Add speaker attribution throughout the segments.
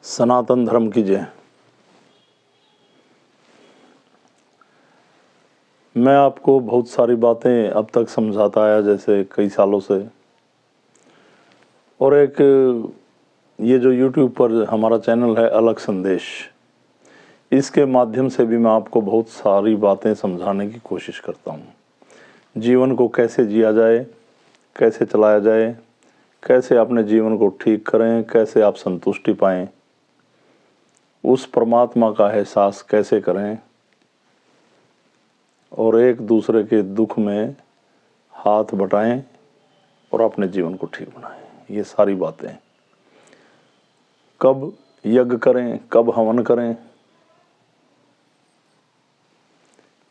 Speaker 1: सनातन धर्म की जय। मैं आपको बहुत सारी बातें अब तक समझाता आया जैसे कई सालों से, और एक ये जो YouTube पर हमारा चैनल है अलग संदेश, इसके माध्यम से भी मैं आपको बहुत सारी बातें समझाने की कोशिश करता हूँ। जीवन को कैसे जिया जाए, कैसे चलाया जाए, कैसे अपने जीवन को ठीक करें, कैसे आप संतुष्टि पाएं, उस परमात्मा का एहसास कैसे करें और एक दूसरे के दुख में हाथ बटाएं और अपने जीवन को ठीक बनाएं। ये सारी बातें, कब यज्ञ करें, कब हवन करें,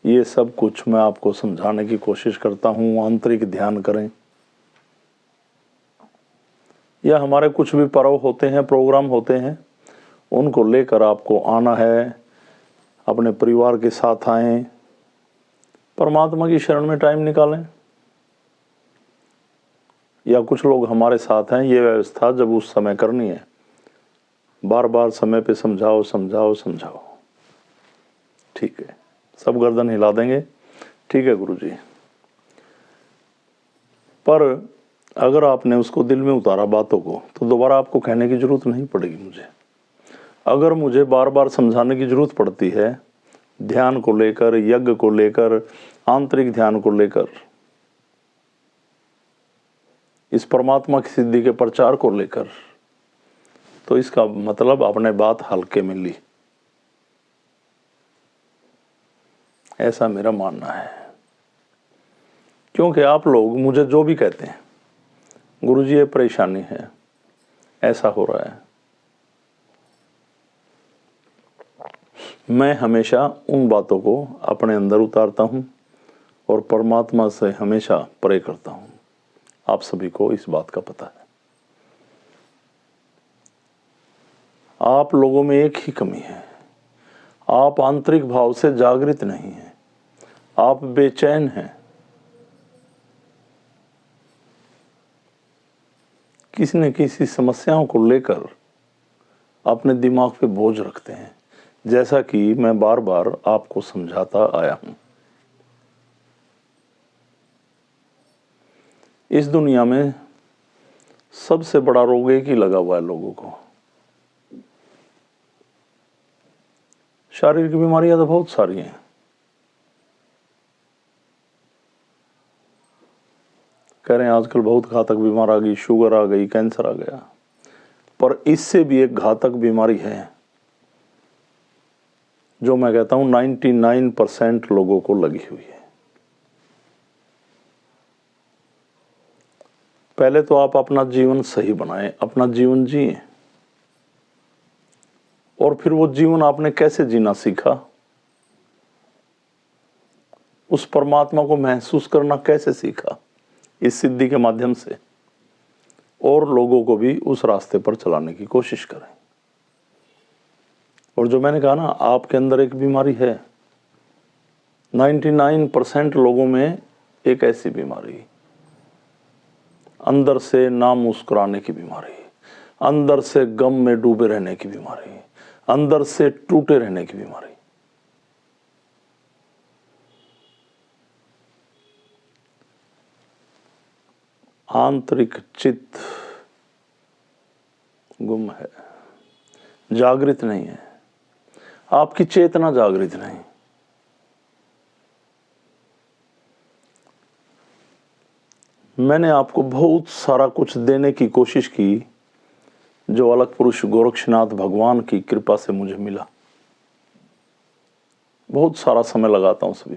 Speaker 1: ये सब कुछ मैं आपको समझाने की कोशिश करता हूँ। आंतरिक ध्यान करें, या हमारे कुछ भी पर्व होते हैं, प्रोग्राम होते हैं, उनको लेकर आपको आना है, अपने परिवार के साथ आएं, परमात्मा की शरण में टाइम निकालें। या कुछ लोग हमारे साथ हैं, ये व्यवस्था जब उस समय करनी है, बार बार समय पे समझाओ समझाओ समझाओ। ठीक है, सब गर्दन हिला देंगे, ठीक है गुरुजी। पर अगर आपने उसको दिल में उतारा बातों को, तो दोबारा आपको कहने की जरूरत नहीं पड़ेगी मुझे। अगर मुझे बार बार समझाने की जरूरत पड़ती है ध्यान को लेकर, यज्ञ को लेकर, आंतरिक ध्यान को लेकर, इस परमात्मा की सिद्धि के प्रचार को लेकर, तो इसका मतलब आपने बात हल्के में ली, ऐसा मेरा मानना है। क्योंकि आप लोग मुझे जो भी कहते हैं, गुरुजी ये परेशानी है, ऐसा हो रहा है, मैं हमेशा उन बातों को अपने अंदर उतारता हूं और परमात्मा से हमेशा प्रे करता हूं। आप सभी को इस बात का पता है। आप लोगों में एक ही कमी है, आप आंतरिक भाव से जागृत नहीं हैं, आप बेचैन हैं, किसी न किसी समस्याओं को लेकर अपने दिमाग पे बोझ रखते हैं, जैसा कि मैं बार बार आपको समझाता आया हूं। इस दुनिया में सबसे बड़ा रोग एक ही लगा हुआ है लोगों को। शारीरिक बीमारियां तो बहुत सारी हैं, कह रहे हैं आजकल बहुत घातक बीमार आ गई, शुगर आ गई, कैंसर आ गया, पर इससे भी एक घातक बीमारी है जो मैं कहता हूं 99% लोगों को लगी हुई है। पहले तो आप अपना जीवन सही बनाएं, अपना जीवन जिए, और फिर वो जीवन आपने कैसे जीना सीखा, उस परमात्मा को महसूस करना कैसे सीखा, इस सिद्धि के माध्यम से, और लोगों को भी उस रास्ते पर चलाने की कोशिश करें। और जो मैंने कहा ना, आपके अंदर एक बीमारी है, 99% लोगों में एक ऐसी बीमारी, अंदर से ना मुस्कुराने की बीमारी, अंदर से गम में डूबे रहने की बीमारी, अंदर से टूटे रहने की बीमारी। आंतरिक चित्त गुम है, जागृत नहीं है, आपकी चेतना जागृत नहीं। मैंने आपको बहुत सारा कुछ देने की कोशिश की जो अलग पुरुष गोरक्षनाथ भगवान की कृपा से मुझे मिला। बहुत सारा समय लगाता हूं सभी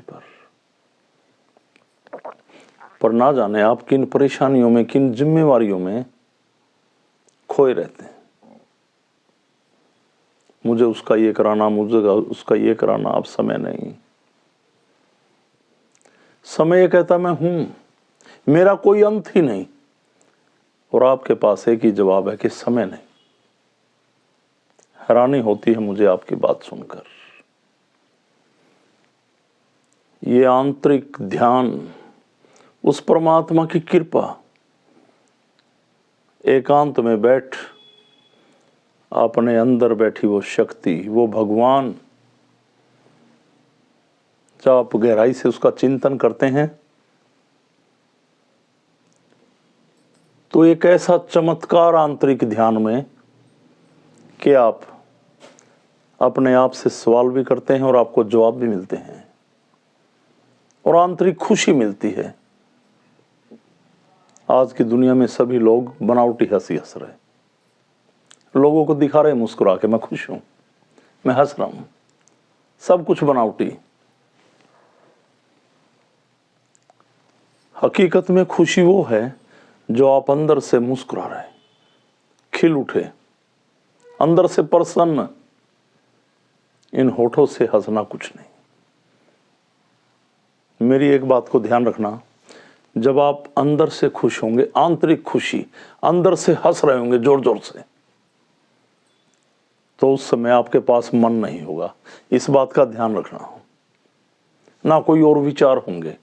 Speaker 1: पर ना जाने आप किन परेशानियों में, किन जिम्मेवारियों में खोए रहते हैं। मुझे उसका ये कराना, मुझे उसका ये कराना, अब समय नहीं। समय ये कहता मैं हूं, मेरा कोई अंत ही नहीं, और आपके पास एक ही जवाब है कि समय नहीं। हैरानी होती है मुझे आपकी बात सुनकर। ये आंतरिक ध्यान, उस परमात्मा की कृपा, एकांत में बैठ अपने अंदर बैठी वो शक्ति, वो भगवान, जब आप गहराई से उसका चिंतन करते हैं तो एक ऐसा चमत्कार आंतरिक ध्यान में कि आप अपने आप से सवाल भी करते हैं और आपको जवाब भी मिलते हैं और आंतरिक खुशी मिलती है। आज की दुनिया में सभी लोग बनावटी हंसी हंस रहे, लोगों को दिखा रहे मुस्कुरा के मैं खुश हूं, मैं हंस रहा हूं, सब कुछ बनावटी। हकीकत में खुशी वो है जो आप अंदर से मुस्कुरा रहे, खिल उठे, अंदर से प्रसन्न। इन होठों से हंसना कुछ नहीं। मेरी एक बात को ध्यान रखना, जब आप अंदर से खुश होंगे, आंतरिक खुशी, अंदर से हंस रहे होंगे जोर जोर से, तो उस समय आपके पास मन नहीं होगा। इस बात का ध्यान रखना, ना कोई और विचार होंगे,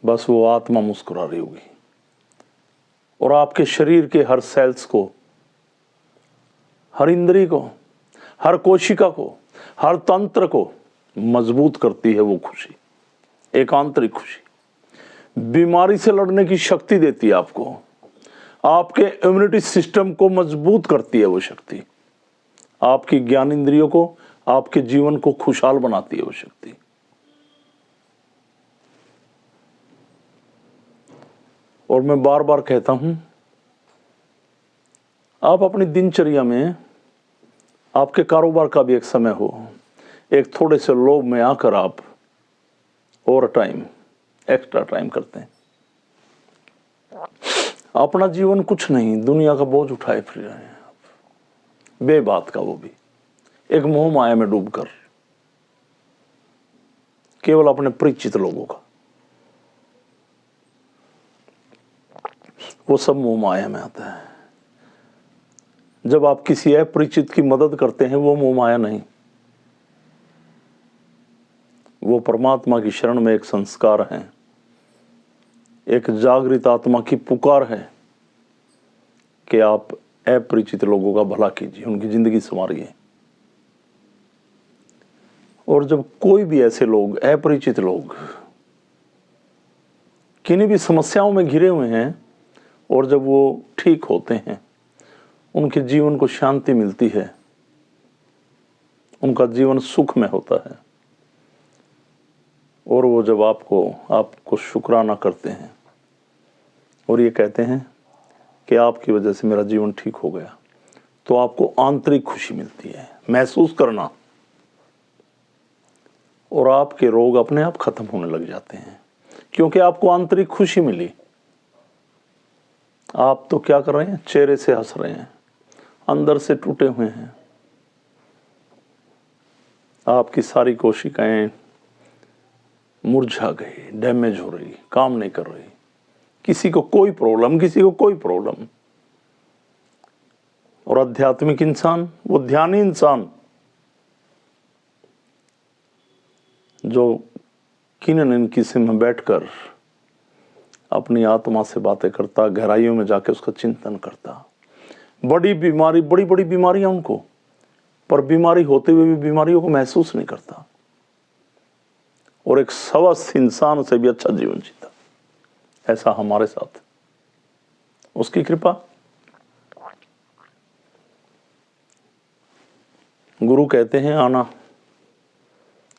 Speaker 1: बस वो आत्मा मुस्कुरा रही होगी और आपके शरीर के हर सेल्स को, हर इंद्री को, हर कोशिका को, हर तंत्र को मजबूत करती है वो खुशी, एक आंतरिक खुशी। बीमारी से लड़ने की शक्ति देती है आपको, आपके इम्यूनिटी सिस्टम को मजबूत करती है वो शक्ति, आपकी ज्ञान इंद्रियों को, आपके जीवन को खुशहाल बनाती है वो शक्ति। और मैं बार बार कहता हूं, आप अपनी दिनचर्या में, आपके कारोबार का भी एक समय हो, एक थोड़े से लोभ में आकर आप ओवर टाइम, एक्स्ट्रा टाइम करते हैं, अपना जीवन कुछ नहीं, दुनिया का बोझ उठाए फिर रहे हैं आप, बेबात का, वो भी एक मोह माया में डूबकर, केवल अपने परिचित लोगों का। वो सब मोह माया में आता है। जब आप किसी अपरिचित की मदद करते हैं, वो मोह माया नहीं, वो परमात्मा की शरण में एक संस्कार है, एक जागृत आत्मा की पुकार है कि आप अपरिचित लोगों का भला कीजिए, उनकी जिंदगी संवारिए। और जब कोई भी ऐसे लोग, अपरिचित लोग, किन्हीं भी समस्याओं में घिरे हुए हैं, और जब वो ठीक होते हैं, उनके जीवन को शांति मिलती है, उनका जीवन सुख में होता है, और वो जब आपको शुक्राना करते हैं और ये कहते हैं कि आपकी वजह से मेरा जीवन ठीक हो गया, तो आपको आंतरिक खुशी मिलती है, महसूस करना, और आपके रोग अपने आप खत्म होने लग जाते हैं, क्योंकि आपको आंतरिक खुशी मिली। आप तो क्या कर रहे हैं, चेहरे से हंस रहे हैं, अंदर से टूटे हुए हैं, आपकी सारी कोशिकाएं मुरझा गई, डैमेज हो रही, काम नहीं कर रही, किसी को कोई प्रॉब्लम, किसी को कोई प्रॉब्लम। और आध्यात्मिक इंसान, वो ध्यानी इंसान, जो किन किसी में बैठकर अपनी आत्मा से बातें करता, गहराइयों में जाके उसका चिंतन करता। बड़ी बीमारी, बड़ी बड़ी बीमारियां उनको, पर बीमारी होते हुए भी बीमारियों को महसूस नहीं करता, और एक स्वस्थ इंसान से भी अच्छा जीवन जीता। ऐसा हमारे साथ, उसकी कृपा। गुरु कहते हैं आना,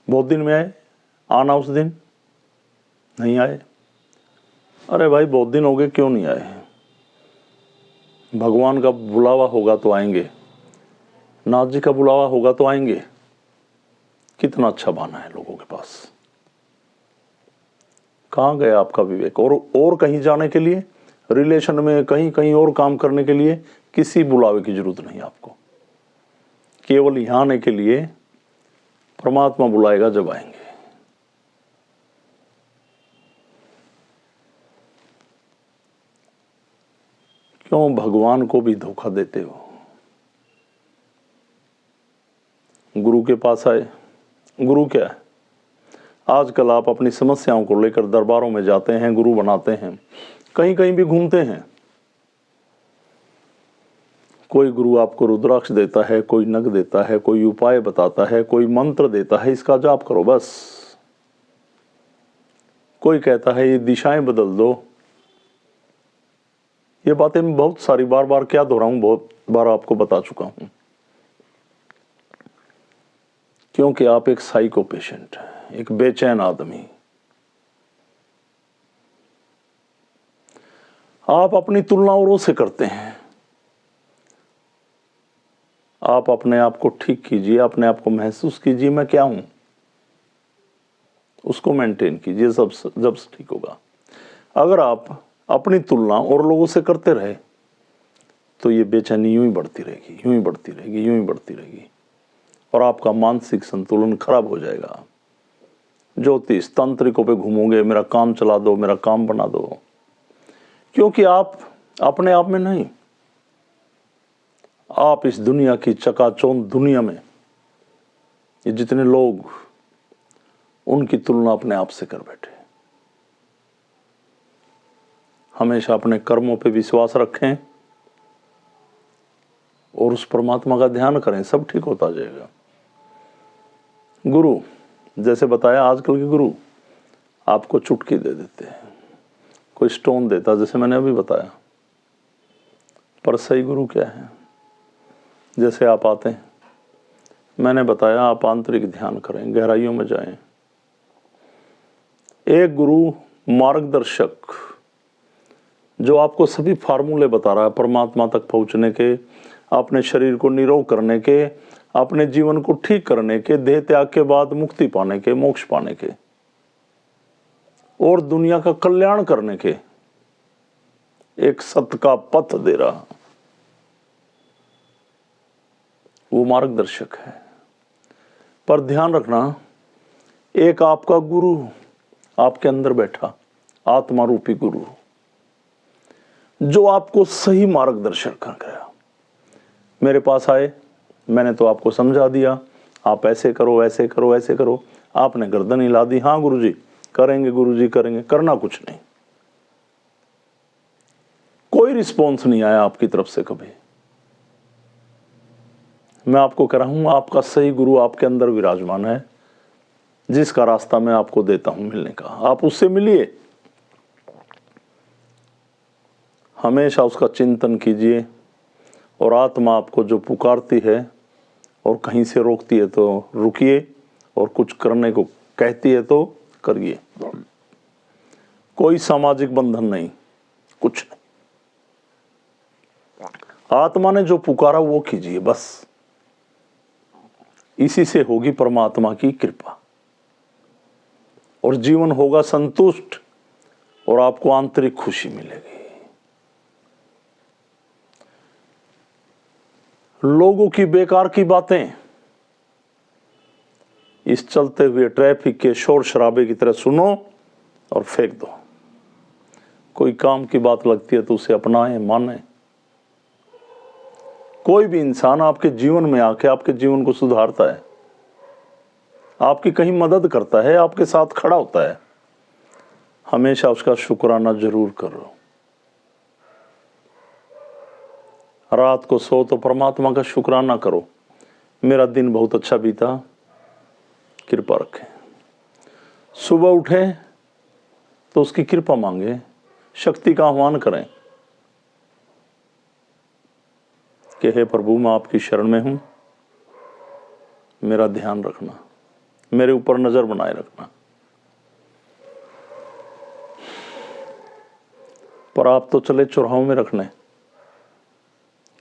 Speaker 1: बहुत दिन में आए, आना उस दिन नहीं आए। अरे भाई बहुत दिन हो गए, क्यों नहीं आए? भगवान का बुलावा होगा तो आएंगे, नाथ जी का बुलावा होगा तो आएंगे। कितना अच्छा बहाना है लोगों के पास। कहाँ गया आपका विवेक? और कहीं जाने के लिए, रिलेशन में कहीं कहीं और काम करने के लिए किसी बुलावे की जरूरत नहीं आपको, केवल यहाँ आने के लिए परमात्मा बुलाएगा जब आएंगे। क्यों भगवान को भी धोखा देते हो? गुरु के पास आए, गुरु क्या है? आजकल आप अपनी समस्याओं को लेकर दरबारों में जाते हैं, गुरु बनाते हैं, कहीं कहीं भी घूमते हैं, कोई गुरु आपको रुद्राक्ष देता है, कोई नग देता है, कोई उपाय बताता है, कोई मंत्र देता है, इसका जाप करो बस। कोई कहता है ये दिशाएं बदल दो। ये बातें मैं बहुत सारी बार बार क्या दोहराऊं, बहुत बार आपको बता चुका हूं, क्योंकि आप एक साइको पेशेंट हैं, एक बेचैन आदमी। आप अपनी तुलना औरों से करते हैं। आप अपने आप को ठीक कीजिए, अपने आप को महसूस कीजिए मैं क्या हूं, उसको मेंटेन कीजिए, जब ठीक होगा। अगर आप अपनी तुलना और लोगों से करते रहे तो ये बेचैनी यूं ही बढ़ती रहेगी, यूं ही बढ़ती रहेगी, यूं ही बढ़ती रहेगी, और आपका मानसिक संतुलन खराब हो जाएगा। ज्योतिष तांत्रिकों पे घूमोगे, मेरा काम चला दो, मेरा काम बना दो, क्योंकि आप अपने आप में नहीं, आप इस दुनिया की चकाचौंध दुनिया में ये जितने लोग, उनकी तुलना अपने आप से कर बैठे। हमेशा अपने कर्मों पे विश्वास रखें और उस परमात्मा का ध्यान करें, सब ठीक होता जाएगा। गुरु, जैसे बताया, आजकल के गुरु आपको चुटकी दे देते हैं, कोई स्टोन देता, जैसे मैंने अभी बताया। पर सही गुरु क्या है? जैसे आप आते हैं, मैंने बताया, आप आंतरिक ध्यान करें, गहराइयों में जाएं। एक गुरु मार्गदर्शक जो आपको सभी फार्मूले बता रहा है परमात्मा तक पहुंचने के, अपने शरीर को निरोग करने के, अपने जीवन को ठीक करने के, देह त्याग के बाद मुक्ति पाने के, मोक्ष पाने के और दुनिया का कल्याण करने के, एक सत्य का पथ दे रहा, वो मार्गदर्शक है। पर ध्यान रखना, एक आपका गुरु आपके अंदर बैठा, आत्मा रूपी गुरु, जो आपको सही मार्गदर्शन कर गया। मेरे पास आए, मैंने तो आपको समझा दिया, आप ऐसे करो, ऐसे करो, ऐसे करो, आपने गर्दन हिला दी, हाँ गुरुजी करेंगे, गुरुजी करेंगे, करना कुछ नहीं। कोई रिस्पॉन्स नहीं आया आपकी तरफ से कभी। मैं आपको कह रहा हूं, आपका सही गुरु आपके अंदर विराजमान है, जिसका रास्ता मैं आपको देता हूं मिलने का। आप उससे मिलिए, हमेशा उसका चिंतन कीजिए, और आत्मा आपको जो पुकारती है और कहीं से रोकती है तो रुकिए, और कुछ करने को कहती है तो करिए। कोई सामाजिक बंधन नहीं, कुछ नहीं। आत्मा ने जो पुकारा वो कीजिए बस। इसी से होगी परमात्मा की कृपा, और जीवन होगा संतुष्ट, और आपको आंतरिक खुशी मिलेगी। लोगों की बेकार की बातें इस चलते हुए ट्रैफिक के शोर शराबे की तरह सुनो और फेंक दो। कोई काम की बात लगती है तो उसे अपनाएं, माने। कोई भी इंसान आपके जीवन में आके आपके जीवन को सुधारता है, आपकी कहीं मदद करता है, आपके साथ खड़ा होता है, हमेशा उसका शुक्राना जरूर करो। रात को सो तो परमात्मा का शुक्राना करो, मेरा दिन बहुत अच्छा बीता, कृपा रखें। सुबह उठे तो उसकी कृपा मांगे, शक्ति का आह्वान करें कि हे प्रभु, मैं आपकी शरण में हूं, मेरा ध्यान रखना, मेरे ऊपर नजर बनाए रखना। पर आप तो चले चौराहों में रखने,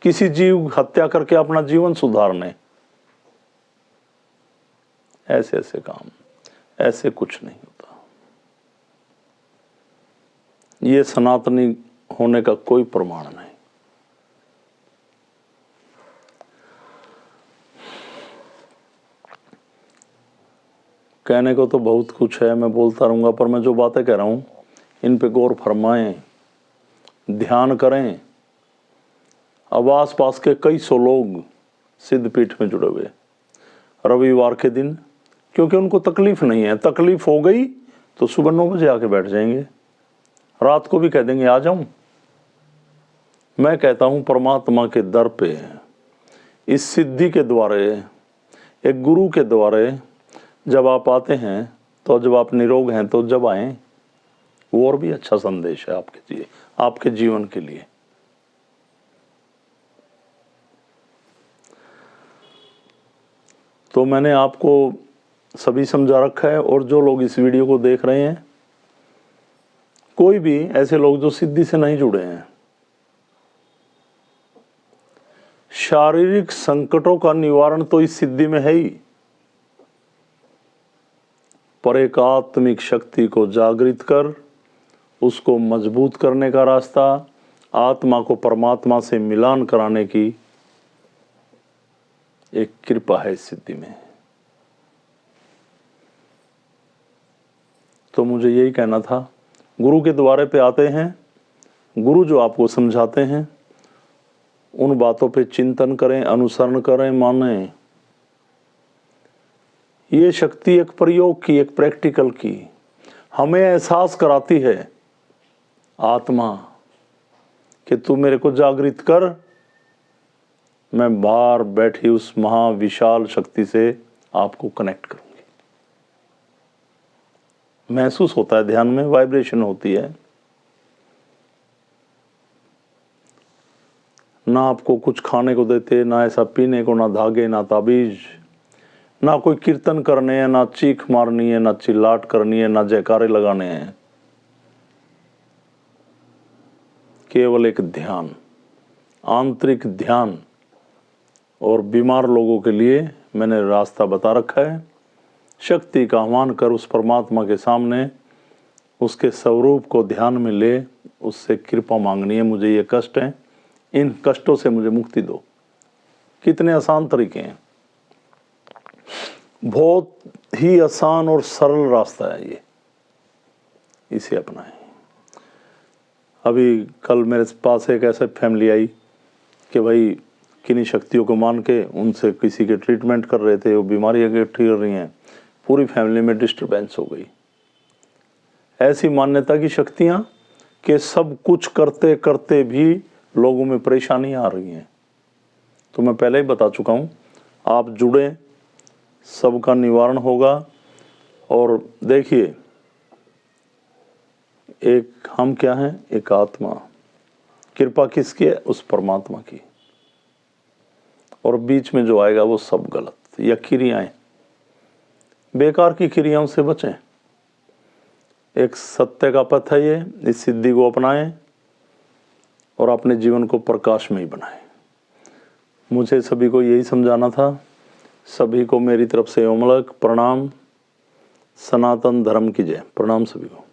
Speaker 1: किसी जीव हत्या करके अपना जीवन सुधारने। ऐसे ऐसे काम, ऐसे कुछ नहीं होता। ये सनातनी होने का कोई प्रमाण नहीं। कहने को तो बहुत कुछ है, मैं बोलता रहूंगा, पर मैं जो बातें कह रहा हूं इन पे गौर फरमाएं, ध्यान करें। अब आस पास के कई सौ लोग सिद्धपीठ में जुड़े हुए, रविवार के दिन, क्योंकि उनको तकलीफ नहीं है। तकलीफ हो गई तो सुबह 9 बजे आके बैठ जाएंगे, रात को भी कह देंगे आ जाऊं, मैं कहता हूँ परमात्मा के दर पे इस सिद्धि के द्वारे, एक गुरु के द्वारे जब आप आते हैं, तो जब आप निरोग हैं तो जब आएं, वो और भी अच्छा संदेश है आपके जीवन के लिए। तो मैंने आपको सभी समझा रखा है। और जो लोग इस वीडियो को देख रहे हैं, कोई भी ऐसे लोग जो सिद्धि से नहीं जुड़े हैं, शारीरिक संकटों का निवारण तो इस सिद्धि में है ही, पर एक आत्मिक शक्ति को जागृत कर उसको मजबूत करने का रास्ता, आत्मा को परमात्मा से मिलान कराने की एक कृपा है इस सिद्धि में। तो मुझे यही कहना था, गुरु के द्वारे पे आते हैं, गुरु जो आपको समझाते हैं उन बातों पे चिंतन करें, अनुसरण करें, मानें। ये शक्ति एक प्रयोग की, एक प्रैक्टिकल की, हमें एहसास कराती है आत्मा कि तू मेरे को जागृत कर, मैं बाहर बैठी उस महाविशाल शक्ति से आपको कनेक्ट करूंगी। महसूस होता है, ध्यान में वाइब्रेशन होती है। ना आपको कुछ खाने को देते, ना ऐसा पीने को, ना धागे, ना ताबीज, ना कोई कीर्तन करने हैं, ना चीख मारनी है, ना चिल्लाट करनी है, ना जयकारे लगाने हैं। केवल एक ध्यान, आंतरिक ध्यान। और बीमार लोगों के लिए मैंने रास्ता बता रखा है। शक्ति का आह्वान कर उस परमात्मा के सामने उसके स्वरूप को ध्यान में ले, उससे कृपा मांगनी है। मुझे ये कष्ट है, इन कष्टों से मुझे मुक्ति दो। कितने आसान तरीके हैं, बहुत ही आसान और सरल रास्ता है ये, इसे अपनाएं। अभी कल मेरे पास एक ऐसे फैमिली आई कि भाई किन्हीं शक्तियों को मान के उनसे किसी के ट्रीटमेंट कर रहे थे, वो बीमारियाँ इकट्ठी कर रही हैं, पूरी फैमिली में डिस्टर्बेंस हो गई। ऐसी मान्यता की शक्तियाँ कि सब कुछ करते करते भी लोगों में परेशानी आ रही हैं। तो मैं पहले ही बता चुका हूँ, आप जुड़ें, सबका निवारण होगा। और देखिए, एक हम क्या हैं, एक आत्मा। कृपा किसकी है? उस परमात्मा की। और बीच में जो आएगा वो सब गलत, या क्रियाएं, बेकार की क्रियाओं से बचें। एक सत्य का पथ है ये, इस सिद्धि को अपनाएं और अपने जीवन को प्रकाशमयी बनाएं। मुझे सभी को यही समझाना था। सभी को मेरी तरफ से ओमलक प्रणाम। सनातन धर्म की जय। प्रणाम सभी को।